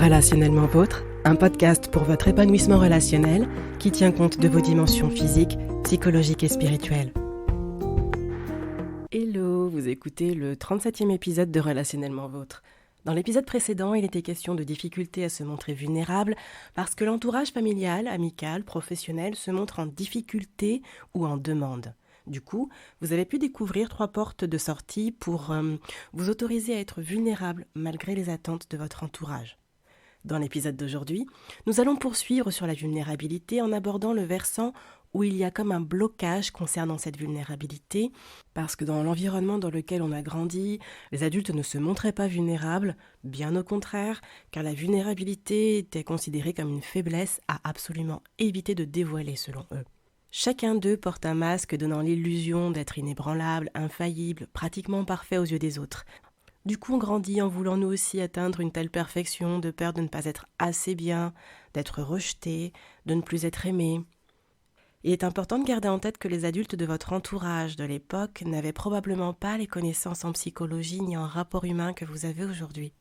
Relationnellement Vôtre, un podcast pour votre épanouissement relationnel qui tient compte de vos dimensions physiques, psychologiques et spirituelles. Hello, vous écoutez le 37e épisode de Relationnellement Vôtre. Dans l'épisode précédent, il était question de difficultés à se montrer vulnérable parce que l'entourage familial, amical, professionnel se montre en difficulté ou en demande. Du coup, vous avez pu découvrir 3 portes de sortie pour vous autoriser à être vulnérable malgré les attentes de votre entourage. Dans l'épisode d'aujourd'hui, nous allons poursuivre sur la vulnérabilité en abordant le versant où il y a comme un blocage concernant cette vulnérabilité, parce que dans l'environnement dans lequel on a grandi, les adultes ne se montraient pas vulnérables, bien au contraire, car la vulnérabilité était considérée comme une faiblesse à absolument éviter de dévoiler selon eux. Chacun d'eux porte un masque donnant l'illusion d'être inébranlable, infaillible, pratiquement parfait aux yeux des autres. Du coup, on grandit en voulant nous aussi atteindre une telle perfection, de peur de ne pas être assez bien, d'être rejeté, de ne plus être aimé. Il est important de garder en tête que les adultes de votre entourage de l'époque n'avaient probablement pas les connaissances en psychologie ni en rapport humain que vous avez aujourd'hui.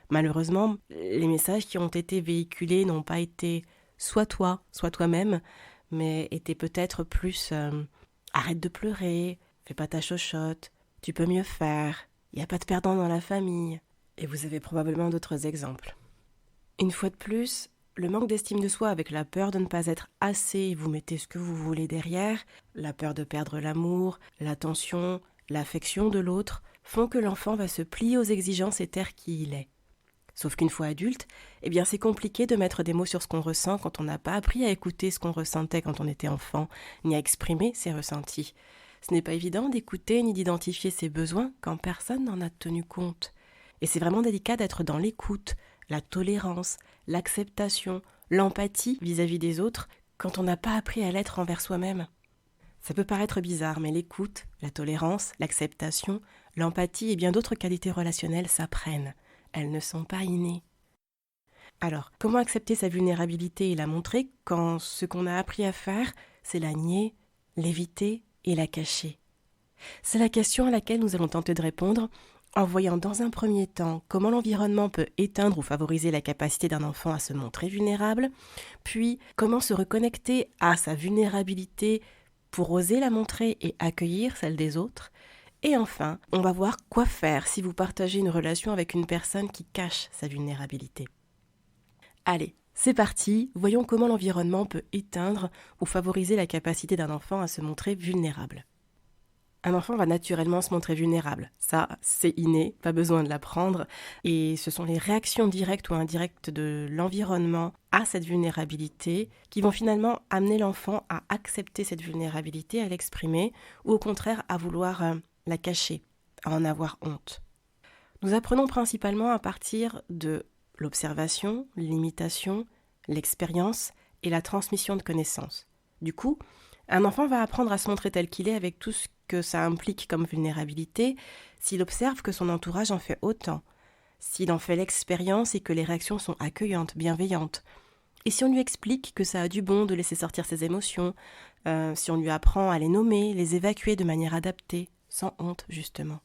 Malheureusement, les messages qui ont été véhiculés n'ont pas été soit toi, soit toi-même, mais étaient peut-être plus arrête de pleurer, fais pas ta chochotte, tu peux mieux faire. Il n'y a pas de perdant dans la famille. Et vous avez probablement d'autres exemples. Une fois de plus, le manque d'estime de soi avec la peur de ne pas être assez et vous mettez ce que vous voulez derrière, la peur de perdre l'amour, l'attention, l'affection de l'autre, font que l'enfant va se plier aux exigences et taire qui il est. Sauf qu'une fois adulte, c'est compliqué de mettre des mots sur ce qu'on ressent quand on n'a pas appris à écouter ce qu'on ressentait quand on était enfant, ni à exprimer ses ressentis. Ce n'est pas évident d'écouter ni d'identifier ses besoins quand personne n'en a tenu compte. Et c'est vraiment délicat d'être dans l'écoute, la tolérance, l'acceptation, l'empathie vis-à-vis des autres quand on n'a pas appris à l'être envers soi-même. Ça peut paraître bizarre, mais l'écoute, la tolérance, l'acceptation, l'empathie et bien d'autres qualités relationnelles s'apprennent. Elles ne sont pas innées. Alors, comment accepter sa vulnérabilité et la montrer quand ce qu'on a appris à faire, c'est la nier, l'éviter et la cacher? C'est la question à laquelle nous allons tenter de répondre en voyant dans un premier temps comment l'environnement peut éteindre ou favoriser la capacité d'un enfant à se montrer vulnérable, puis comment se reconnecter à sa vulnérabilité pour oser la montrer et accueillir celle des autres. Et enfin, on va voir quoi faire si vous partagez une relation avec une personne qui cache sa vulnérabilité. Allez, c'est parti, voyons comment l'environnement peut éteindre ou favoriser la capacité d'un enfant à se montrer vulnérable. Un enfant va naturellement se montrer vulnérable, ça c'est inné, pas besoin de l'apprendre, et ce sont les réactions directes ou indirectes de l'environnement à cette vulnérabilité qui vont finalement amener l'enfant à accepter cette vulnérabilité, à l'exprimer, ou au contraire à vouloir la cacher, à en avoir honte. Nous apprenons principalement à partir de l'observation, l'imitation, l'expérience et la transmission de connaissances. Du coup, un enfant va apprendre à se montrer tel qu'il est avec tout ce que ça implique comme vulnérabilité s'il observe que son entourage en fait autant, s'il en fait l'expérience et que les réactions sont accueillantes, bienveillantes, et si on lui explique que ça a du bon de laisser sortir ses émotions, si on lui apprend à les nommer, les évacuer de manière adaptée, sans honte justement.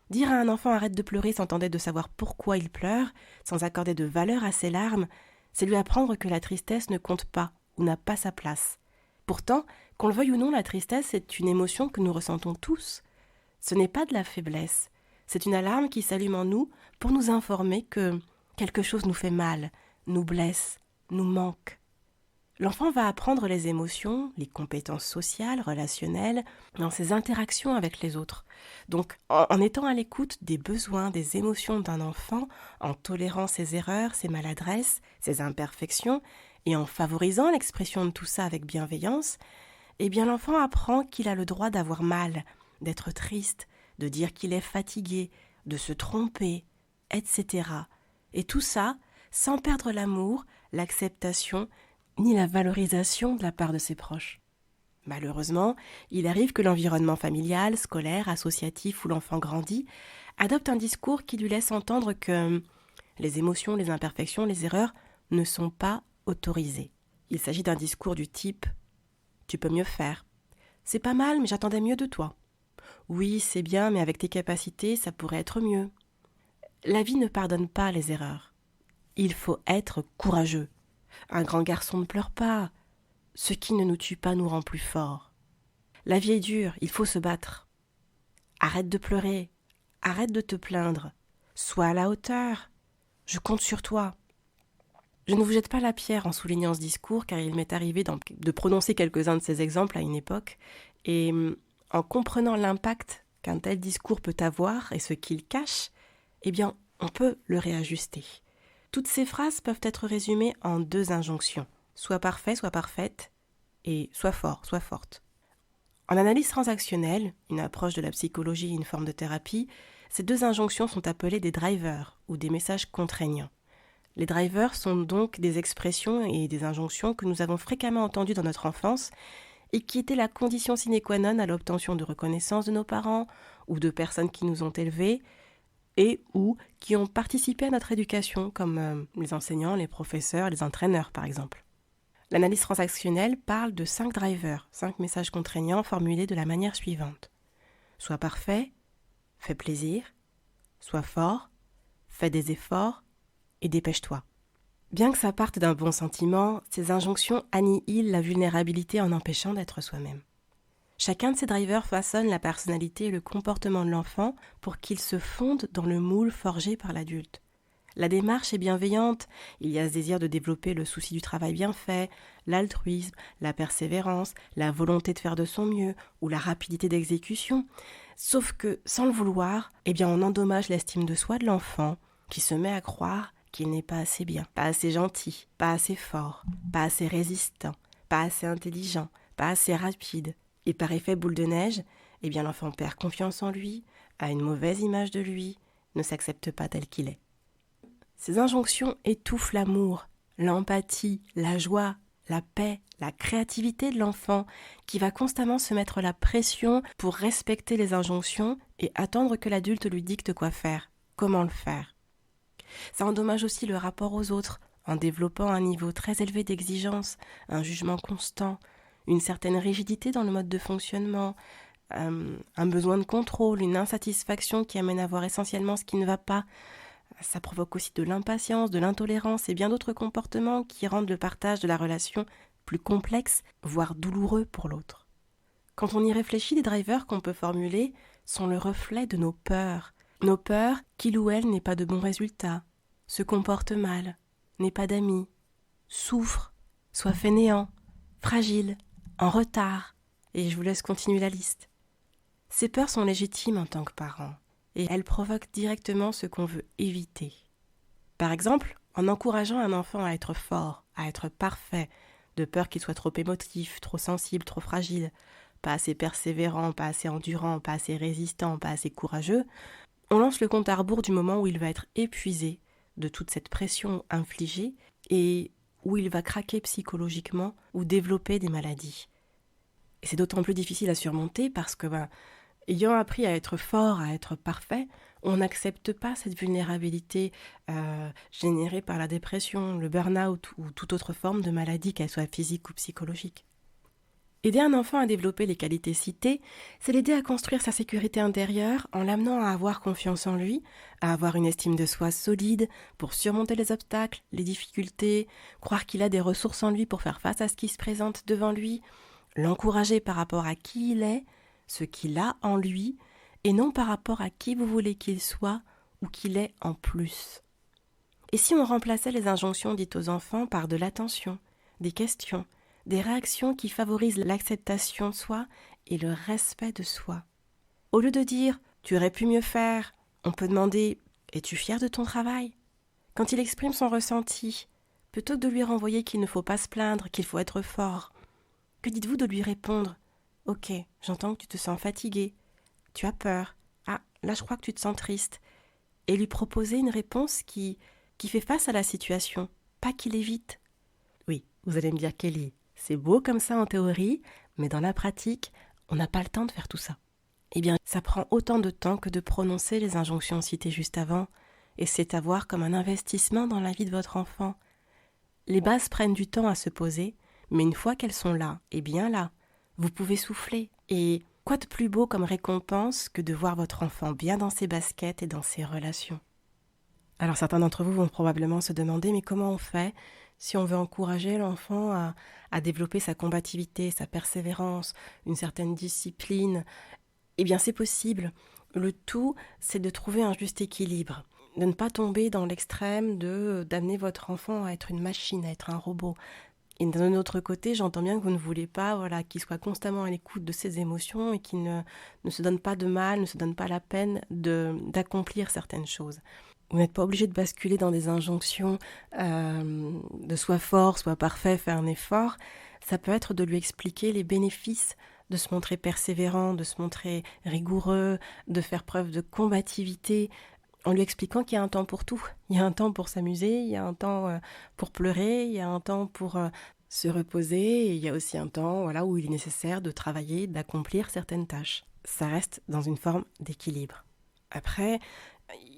Dire à un enfant arrête de pleurer sans tenter de savoir pourquoi il pleure, sans accorder de valeur à ses larmes, c'est lui apprendre que la tristesse ne compte pas ou n'a pas sa place. Pourtant, qu'on le veuille ou non, la tristesse est une émotion que nous ressentons tous. Ce n'est pas de la faiblesse, c'est une alarme qui s'allume en nous pour nous informer que quelque chose nous fait mal, nous blesse, nous manque. L'enfant va apprendre les émotions, les compétences sociales, relationnelles, dans ses interactions avec les autres. Donc, en étant à l'écoute des besoins, des émotions d'un enfant, en tolérant ses erreurs, ses maladresses, ses imperfections, et en favorisant l'expression de tout ça avec bienveillance, l'enfant apprend qu'il a le droit d'avoir mal, d'être triste, de dire qu'il est fatigué, de se tromper, etc. Et tout ça sans perdre l'amour, l'acceptation, ni la valorisation de la part de ses proches. Malheureusement, il arrive que l'environnement familial, scolaire, associatif où l'enfant grandit adopte un discours qui lui laisse entendre que les émotions, les imperfections, les erreurs ne sont pas autorisées. Il s'agit d'un discours du type « Tu peux mieux faire »,« C'est pas mal, mais j'attendais mieux de toi »,« Oui, c'est bien, mais avec tes capacités, ça pourrait être mieux ». La vie ne pardonne pas les erreurs. Il faut être courageux. Un grand garçon ne pleure pas. Ce qui ne nous tue pas nous rend plus forts. La vie est dure, il faut se battre. Arrête de pleurer, arrête de te plaindre. Sois à la hauteur. Je compte sur toi. Je ne vous jette pas la pierre en soulignant ce discours, car il m'est arrivé de prononcer quelques-uns de ces exemples à une époque, et en comprenant l'impact qu'un tel discours peut avoir et ce qu'il cache, eh bien, on peut le réajuster. Toutes ces phrases peuvent être résumées en 2 injonctions. Sois parfait, sois parfaite, et sois fort, sois forte. En analyse transactionnelle, une approche de la psychologie et une forme de thérapie, ces 2 injonctions sont appelées des drivers ou des messages contraignants. Les drivers sont donc des expressions et des injonctions que nous avons fréquemment entendues dans notre enfance et qui étaient la condition sine qua non à l'obtention de reconnaissance de nos parents ou de personnes qui nous ont élevés et ou qui ont participé à notre éducation, comme les enseignants, les professeurs, les entraîneurs par exemple. L'analyse transactionnelle parle de 5 drivers, 5 messages contraignants formulés de la manière suivante. Sois parfait, fais plaisir, sois fort, fais des efforts et dépêche-toi. Bien que ça parte d'un bon sentiment, ces injonctions annihilent la vulnérabilité en empêchant d'être soi-même. Chacun de ces drivers façonne la personnalité et le comportement de l'enfant pour qu'il se fonde dans le moule forgé par l'adulte. La démarche est bienveillante, il y a ce désir de développer le souci du travail bien fait, l'altruisme, la persévérance, la volonté de faire de son mieux ou la rapidité d'exécution. Sauf que, sans le vouloir, on endommage l'estime de soi de l'enfant qui se met à croire qu'il n'est pas assez bien, pas assez gentil, pas assez fort, pas assez résistant, pas assez intelligent, pas assez rapide. Et par effet boule de neige, l'enfant perd confiance en lui, a une mauvaise image de lui, ne s'accepte pas tel qu'il est. Ces injonctions étouffent l'amour, l'empathie, la joie, la paix, la créativité de l'enfant qui va constamment se mettre la pression pour respecter les injonctions et attendre que l'adulte lui dicte quoi faire, comment le faire. Ça endommage aussi le rapport aux autres en développant un niveau très élevé d'exigence, un jugement constant, une certaine rigidité dans le mode de fonctionnement, un besoin de contrôle, une insatisfaction qui amène à voir essentiellement ce qui ne va pas. Ça provoque aussi de l'impatience, de l'intolérance et bien d'autres comportements qui rendent le partage de la relation plus complexe, voire douloureux pour l'autre. Quand on y réfléchit, les drivers qu'on peut formuler sont le reflet de nos peurs. Nos peurs qu'il ou elle n'ait pas de bons résultats, se comporte mal, n'ait pas d'amis, souffre, soit fainéant, fragile, en retard, et je vous laisse continuer la liste. Ces peurs sont légitimes en tant que parents, et elles provoquent directement ce qu'on veut éviter. Par exemple, en encourageant un enfant à être fort, à être parfait, de peur qu'il soit trop émotif, trop sensible, trop fragile, pas assez persévérant, pas assez endurant, pas assez résistant, pas assez courageux, on lance le compte à rebours du moment où il va être épuisé de toute cette pression infligée et où il va craquer psychologiquement ou développer des maladies. Et c'est d'autant plus difficile à surmonter parce que, ayant appris à être fort, à être parfait, on n'accepte pas cette vulnérabilité générée par la dépression, le burn-out ou toute autre forme de maladie, qu'elle soit physique ou psychologique. Aider un enfant à développer les qualités citées, c'est l'aider à construire sa sécurité intérieure en l'amenant à avoir confiance en lui, à avoir une estime de soi solide pour surmonter les obstacles, les difficultés, croire qu'il a des ressources en lui pour faire face à ce qui se présente devant lui, l'encourager par rapport à qui il est, ce qu'il a en lui, et non par rapport à qui vous voulez qu'il soit ou qu'il est en plus. Et si on remplaçait les injonctions dites aux enfants par de l'attention, des questions, des réactions qui favorisent l'acceptation de soi et le respect de soi. Au lieu de dire « tu aurais pu mieux faire », on peut demander « es-tu fier de ton travail ?» Quand il exprime son ressenti, plutôt que de lui renvoyer qu'il ne faut pas se plaindre, qu'il faut être fort, que dites-vous de lui répondre « ok, j'entends que tu te sens fatigué, tu as peur, ah, là je crois que tu te sens triste » et lui proposer une réponse qui fait face à la situation, pas qui l'évite. Oui, vous allez me dire Kelly, c'est beau comme ça en théorie, mais dans la pratique, on n'a pas le temps de faire tout ça. Eh bien, ça prend autant de temps que de prononcer les injonctions citées juste avant, et c'est à voir comme un investissement dans la vie de votre enfant. Les bases prennent du temps à se poser, mais une fois qu'elles sont là, et bien là, vous pouvez souffler. Et quoi de plus beau comme récompense que de voir votre enfant bien dans ses baskets et dans ses relations ? Alors certains d'entre vous vont probablement se demander, mais comment on fait si on veut encourager l'enfant à développer sa combativité, sa persévérance, une certaine discipline? Eh bien c'est possible. Le tout, c'est de trouver un juste équilibre, de ne pas tomber dans l'extrême d'amener votre enfant à être une machine, à être un robot. Et d'un autre côté, j'entends bien que vous ne voulez pas qu'il soit constamment à l'écoute de ses émotions et qu'il ne se donne pas de mal, ne se donne pas la peine d'accomplir certaines choses. Vous n'êtes pas obligé de basculer dans des injonctions de soit fort, soit parfait, faire un effort. Ça peut être de lui expliquer les bénéfices de se montrer persévérant, de se montrer rigoureux, de faire preuve de combativité, en lui expliquant qu'il y a un temps pour tout. Il y a un temps pour s'amuser, il y a un temps pour pleurer, il y a un temps pour se reposer, et il y a aussi un temps où il est nécessaire de travailler, d'accomplir certaines tâches. Ça reste dans une forme d'équilibre. Après,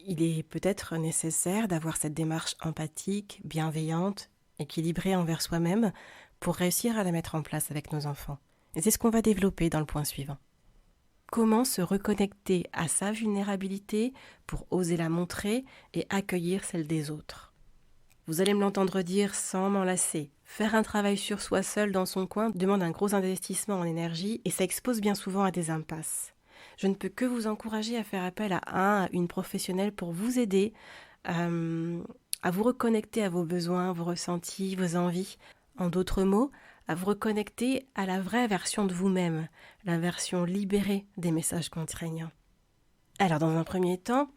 il est peut-être nécessaire d'avoir cette démarche empathique, bienveillante, équilibrée envers soi-même pour réussir à la mettre en place avec nos enfants. Et c'est ce qu'on va développer dans le point suivant. Comment se reconnecter à sa vulnérabilité pour oser la montrer et accueillir celle des autres. Vous allez me l'entendre dire sans m'en lasser. Faire un travail sur soi seul dans son coin demande un gros investissement en énergie et ça expose bien souvent à des impasses. Je ne peux que vous encourager à faire appel à une professionnelle pour vous aider à vous reconnecter à vos besoins, vos ressentis, vos envies. En d'autres mots, à vous reconnecter à la vraie version de vous-même, la version libérée des messages contraignants. Alors, dans un premier temps,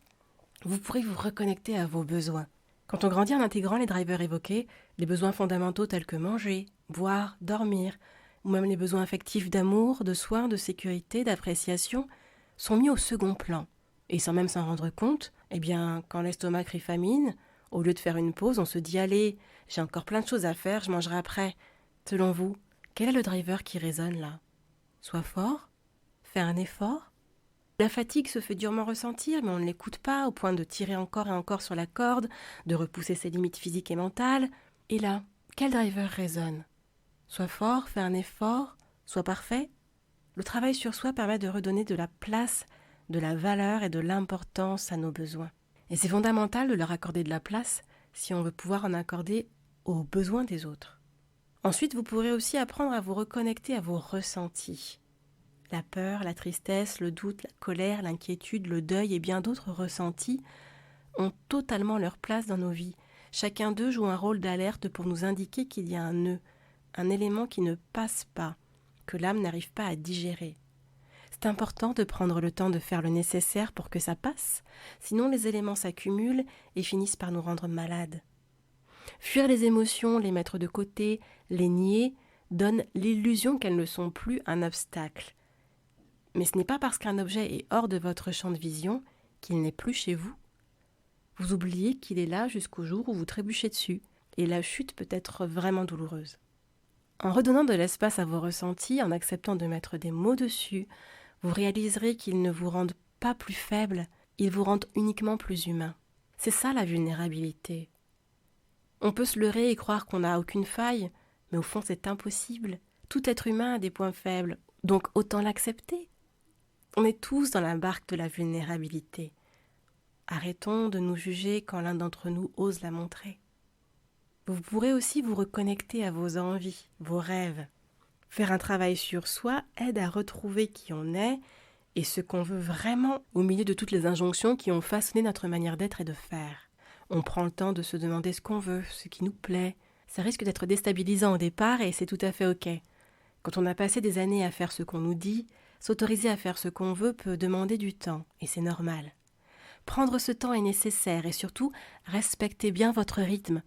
vous pourrez vous reconnecter à vos besoins. Quand on grandit en intégrant les drivers évoqués, les besoins fondamentaux tels que manger, boire, dormir, ou même les besoins affectifs d'amour, de soins, de sécurité, d'appréciation, sont mis au second plan. Et sans même s'en rendre compte, quand l'estomac crie famine, au lieu de faire une pause, on se dit « Allez, j'ai encore plein de choses à faire, je mangerai après ». Selon vous, quel est le driver qui résonne là? Sois fort, fais un effort. La fatigue se fait durement ressentir, mais on ne l'écoute pas au point de tirer encore et encore sur la corde, de repousser ses limites physiques et mentales. Et là, quel driver résonne? Sois fort, fais un effort, sois parfait. Le travail sur soi permet de redonner de la place, de la valeur et de l'importance à nos besoins. Et c'est fondamental de leur accorder de la place si on veut pouvoir en accorder aux besoins des autres. Ensuite, vous pourrez aussi apprendre à vous reconnecter à vos ressentis. La peur, la tristesse, le doute, la colère, l'inquiétude, le deuil et bien d'autres ressentis ont totalement leur place dans nos vies. Chacun d'eux joue un rôle d'alerte pour nous indiquer qu'il y a un nœud, un élément qui ne passe pas, que l'âme n'arrive pas à digérer. C'est important de prendre le temps de faire le nécessaire pour que ça passe, sinon les éléments s'accumulent et finissent par nous rendre malades. Fuir les émotions, les mettre de côté, les nier, donne l'illusion qu'elles ne sont plus un obstacle. Mais ce n'est pas parce qu'un objet est hors de votre champ de vision qu'il n'est plus chez vous. Vous oubliez qu'il est là jusqu'au jour où vous trébuchez dessus, et la chute peut être vraiment douloureuse. En redonnant de l'espace à vos ressentis, en acceptant de mettre des mots dessus, vous réaliserez qu'ils ne vous rendent pas plus faible, ils vous rendent uniquement plus humain. C'est ça la vulnérabilité. On peut se leurrer et croire qu'on n'a aucune faille, mais au fond c'est impossible. Tout être humain a des points faibles, donc autant l'accepter. On est tous dans la barque de la vulnérabilité. Arrêtons de nous juger quand l'un d'entre nous ose la montrer. Vous pourrez aussi vous reconnecter à vos envies, vos rêves. Faire un travail sur soi aide à retrouver qui on est et ce qu'on veut vraiment au milieu de toutes les injonctions qui ont façonné notre manière d'être et de faire. On prend le temps de se demander ce qu'on veut, ce qui nous plaît. Ça risque d'être déstabilisant au départ et c'est tout à fait ok. Quand on a passé des années à faire ce qu'on nous dit, s'autoriser à faire ce qu'on veut peut demander du temps et c'est normal. Prendre ce temps est nécessaire et surtout, respectez bien votre rythme.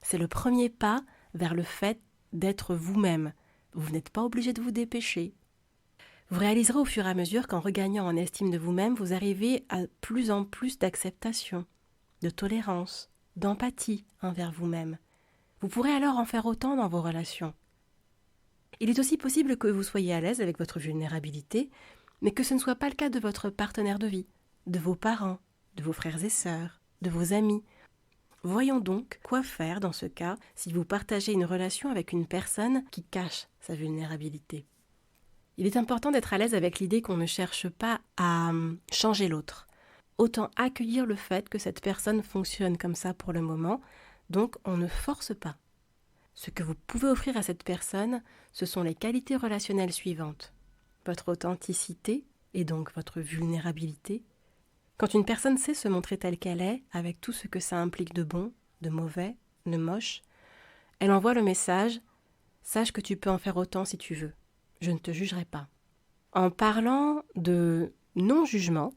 C'est le premier pas vers le fait d'être vous-même. Vous n'êtes pas obligé de vous dépêcher. Vous réaliserez au fur et à mesure qu'en regagnant en estime de vous-même, vous arrivez à plus en plus d'acceptation, de tolérance, d'empathie envers vous-même. Vous pourrez alors en faire autant dans vos relations. Il est aussi possible que vous soyez à l'aise avec votre vulnérabilité, mais que ce ne soit pas le cas de votre partenaire de vie, de vos parents, de vos frères et sœurs, de vos amis. Voyons donc quoi faire dans ce cas si vous partagez une relation avec une personne qui cache sa vulnérabilité. Il est important d'être à l'aise avec l'idée qu'on ne cherche pas à changer l'autre. autant accueillir le fait que cette personne fonctionne comme ça pour le moment, donc on ne force pas. Ce que vous pouvez offrir à cette personne, ce sont les qualités relationnelles suivantes. Votre authenticité, et donc votre vulnérabilité. Quand une personne sait se montrer telle qu'elle est, avec tout ce que ça implique de bon, de mauvais, de moche, elle envoie le message « Sache que tu peux en faire autant si tu veux. Je ne te jugerai pas. » En parlant de non-jugement,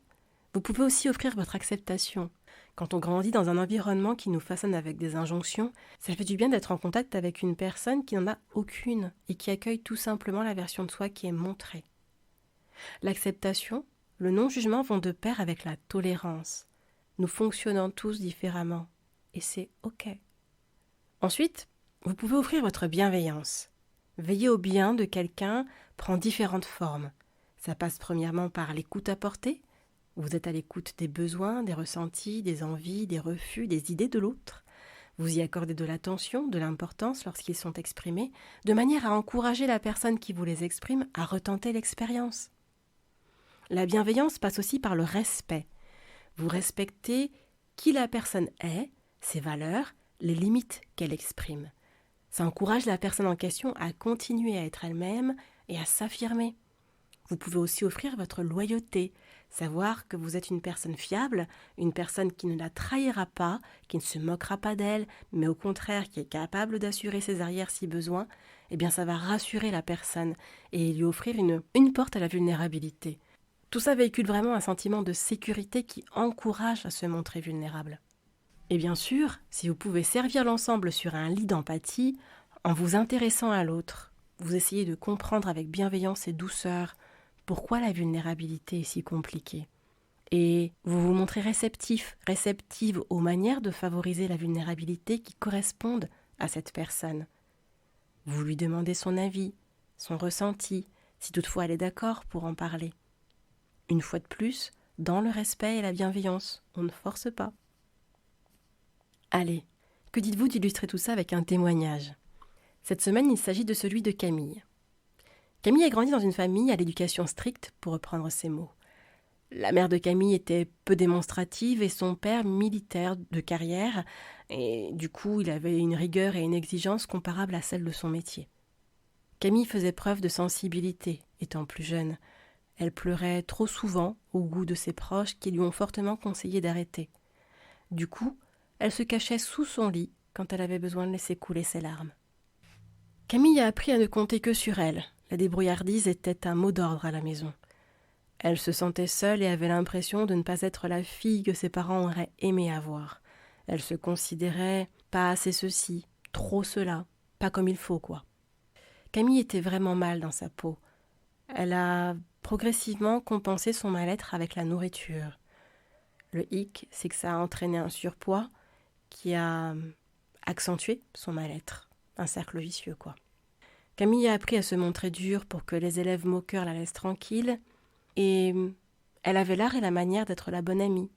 vous pouvez aussi offrir votre acceptation. Quand on grandit dans un environnement qui nous façonne avec des injonctions, ça fait du bien d'être en contact avec une personne qui n'en a aucune et qui accueille tout simplement la version de soi qui est montrée. L'acceptation, le non-jugement vont de pair avec la tolérance. Nous fonctionnons tous différemment et c'est OK. Ensuite, vous pouvez offrir votre bienveillance. Veiller au bien de quelqu'un prend différentes formes. Ça passe premièrement par l'écoute apportée. Vous êtes à l'écoute des besoins, des ressentis, des envies, des refus, des idées de l'autre. Vous y accordez de l'attention, de l'importance lorsqu'ils sont exprimés, de manière à encourager la personne qui vous les exprime à retenter l'expérience. La bienveillance passe aussi par le respect. Vous respectez qui la personne est, ses valeurs, les limites qu'elle exprime. Ça encourage la personne en question à continuer à être elle-même et à s'affirmer. Vous pouvez aussi offrir votre loyauté, savoir que vous êtes une personne fiable, une personne qui ne la trahira pas, qui ne se moquera pas d'elle, mais au contraire qui est capable d'assurer ses arrières si besoin, eh bien ça va rassurer la personne et lui offrir une porte à la vulnérabilité. Tout ça véhicule vraiment un sentiment de sécurité qui encourage à se montrer vulnérable. Et bien sûr, si vous pouvez servir l'ensemble sur un lit d'empathie, en vous intéressant à l'autre, vous essayez de comprendre avec bienveillance et douceur pourquoi la vulnérabilité est si compliquée. Et vous vous montrez réceptive aux manières de favoriser la vulnérabilité qui correspondent à cette personne. Vous lui demandez son avis, son ressenti, si toutefois elle est d'accord pour en parler. Une fois de plus, dans le respect et la bienveillance, on ne force pas. Allez, que dites-vous d'illustrer tout ça avec un témoignage ? Cette semaine, il s'agit de celui de Camille. Camille a grandi dans une famille à l'éducation stricte, pour reprendre ses mots. La mère de Camille était peu démonstrative et son père militaire de carrière, et du coup, il avait une rigueur et une exigence comparables à celles de son métier. Camille faisait preuve de sensibilité, étant plus jeune. Elle pleurait trop souvent au goût de ses proches qui lui ont fortement conseillé d'arrêter. Du coup, elle se cachait sous son lit quand elle avait besoin de laisser couler ses larmes. Camille a appris à ne compter que sur elle. La débrouillardise était un mot d'ordre à la maison. Elle se sentait seule et avait l'impression de ne pas être la fille que ses parents auraient aimé avoir. Elle se considérait pas assez ceci, trop cela, pas comme il faut, quoi. Camille était vraiment mal dans sa peau. Elle a progressivement compensé son mal-être avec la nourriture. Le hic, c'est que ça a entraîné un surpoids qui a accentué son mal-être. Un cercle vicieux, quoi. Camille a appris à se montrer dure pour que les élèves moqueurs la laissent tranquille, et elle avait l'art et la manière d'être la bonne amie,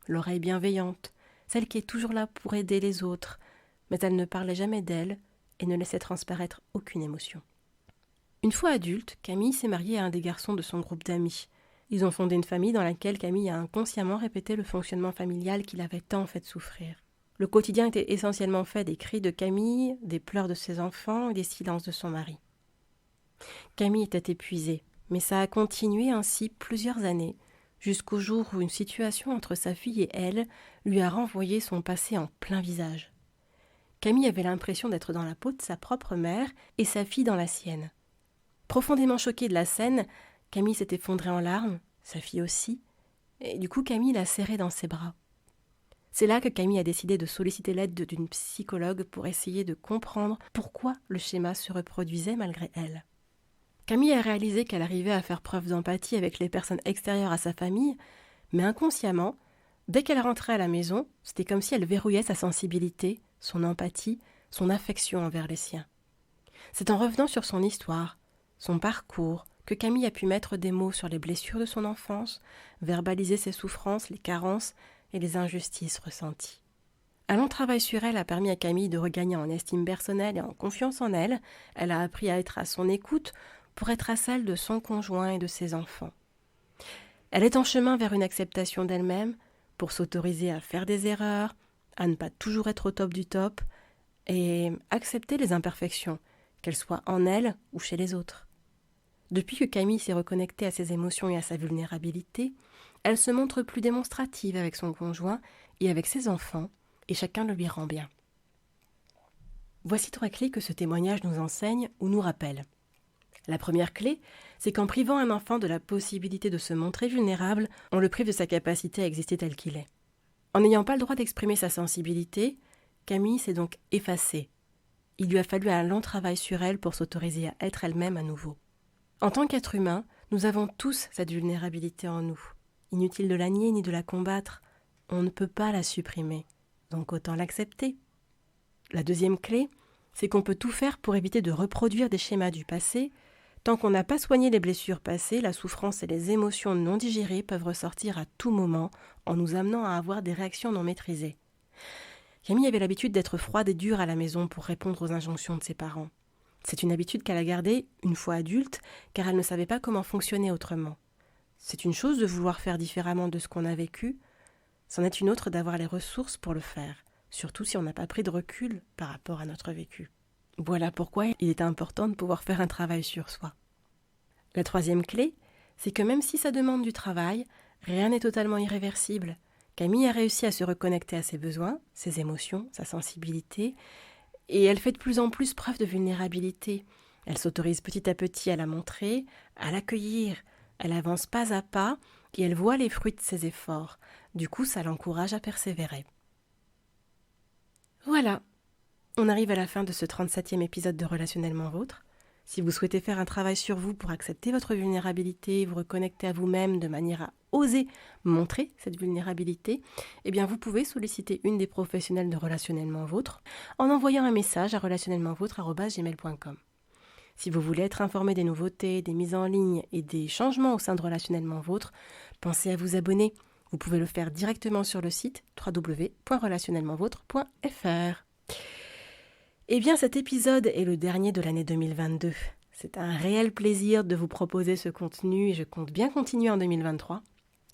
l'oreille bienveillante, celle qui est toujours là pour aider les autres, mais elle ne parlait jamais d'elle et ne laissait transparaître aucune émotion. Une fois adulte, Camille s'est mariée à un des garçons de son groupe d'amis. Ils ont fondé une famille dans laquelle Camille a inconsciemment répété le fonctionnement familial qui l'avait tant fait souffrir. Le quotidien était essentiellement fait des cris de Camille, des pleurs de ses enfants et des silences de son mari. Camille était épuisée, mais ça a continué ainsi plusieurs années, jusqu'au jour où une situation entre sa fille et elle lui a renvoyé son passé en plein visage. Camille avait l'impression d'être dans la peau de sa propre mère et sa fille dans la sienne. Profondément choquée de la scène, Camille s'est effondrée en larmes, sa fille aussi, et du coup Camille l'a serrée dans ses bras. C'est là que Camille a décidé de solliciter l'aide d'une psychologue pour essayer de comprendre pourquoi le schéma se reproduisait malgré elle. Camille a réalisé qu'elle arrivait à faire preuve d'empathie avec les personnes extérieures à sa famille, mais inconsciemment, dès qu'elle rentrait à la maison, c'était comme si elle verrouillait sa sensibilité, son empathie, son affection envers les siens. C'est en revenant sur son histoire, son parcours, que Camille a pu mettre des mots sur les blessures de son enfance, verbaliser ses souffrances, les carences et les injustices ressenties. Un long travail sur elle a permis à Camille de regagner en estime personnelle et en confiance en elle. Elle a appris à être à son écoute pour être à celle de son conjoint et de ses enfants. Elle est en chemin vers une acceptation d'elle-même, pour s'autoriser à faire des erreurs, à ne pas toujours être au top du top, et accepter les imperfections, qu'elles soient en elle ou chez les autres. Depuis que Camille s'est reconnectée à ses émotions et à sa vulnérabilité, elle se montre plus démonstrative avec son conjoint et avec ses enfants, et chacun le lui rend bien. Voici 3 clés que ce témoignage nous enseigne ou nous rappelle. La première clé, c'est qu'en privant un enfant de la possibilité de se montrer vulnérable, on le prive de sa capacité à exister tel qu'il est. En n'ayant pas le droit d'exprimer sa sensibilité, Camille s'est donc effacée. Il lui a fallu un long travail sur elle pour s'autoriser à être elle-même à nouveau. En tant qu'être humain, nous avons tous cette vulnérabilité en nous. Inutile de la nier ni de la combattre, on ne peut pas la supprimer, donc autant l'accepter. La deuxième clé, c'est qu'on peut tout faire pour éviter de reproduire des schémas du passé. Tant qu'on n'a pas soigné les blessures passées, la souffrance et les émotions non digérées peuvent ressortir à tout moment en nous amenant à avoir des réactions non maîtrisées. Camille avait l'habitude d'être froide et dure à la maison pour répondre aux injonctions de ses parents. C'est une habitude qu'elle a gardée une fois adulte, car elle ne savait pas comment fonctionner autrement. C'est une chose de vouloir faire différemment de ce qu'on a vécu, c'en est une autre d'avoir les ressources pour le faire, surtout si on n'a pas pris de recul par rapport à notre vécu. Voilà pourquoi il est important de pouvoir faire un travail sur soi. La troisième clé, c'est que même si ça demande du travail, rien n'est totalement irréversible. Camille a réussi à se reconnecter à ses besoins, ses émotions, sa sensibilité, et elle fait de plus en plus preuve de vulnérabilité. Elle s'autorise petit à petit à la montrer, à l'accueillir. Elle avance pas à pas et elle voit les fruits de ses efforts. Du coup, ça l'encourage à persévérer. Voilà, on arrive à la fin de ce 37e épisode de Relationnellement Vôtre. Si vous souhaitez faire un travail sur vous pour accepter votre vulnérabilité, vous reconnecter à vous-même de manière à oser montrer cette vulnérabilité, eh bien vous pouvez solliciter une des professionnelles de Relationnellement Vôtre en envoyant un message à relationnellementvôtre@gmail.com. Si vous voulez être informé des nouveautés, des mises en ligne et des changements au sein de Relationnellement Vôtre, pensez à vous abonner. Vous pouvez le faire directement sur le site www.relationnellementvôtre.fr. Eh bien, cet épisode est le dernier de l'année 2022. C'est un réel plaisir de vous proposer ce contenu et je compte bien continuer en 2023.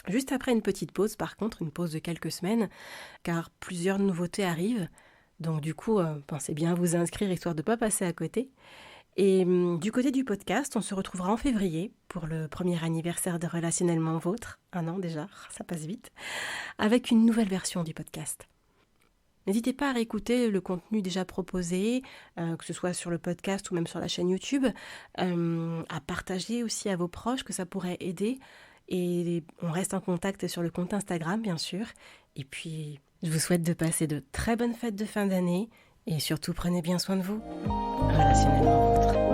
Juste après une petite pause, par contre, une pause de quelques semaines, car plusieurs nouveautés arrivent. Donc du coup, pensez bien à vous inscrire histoire de ne pas passer à côté. Et du côté du podcast, on se retrouvera en février pour le premier anniversaire de Relationnellement Vôtre, 1 an déjà, ça passe vite, avec une nouvelle version du podcast. N'hésitez pas à réécouter le contenu déjà proposé, que ce soit sur le podcast ou même sur la chaîne YouTube, à partager aussi à vos proches que ça pourrait aider. Et on reste en contact sur le compte Instagram, bien sûr. Et puis, je vous souhaite de passer de très bonnes fêtes de fin d'année et surtout prenez bien soin de vous. Relationnellement Vôtre.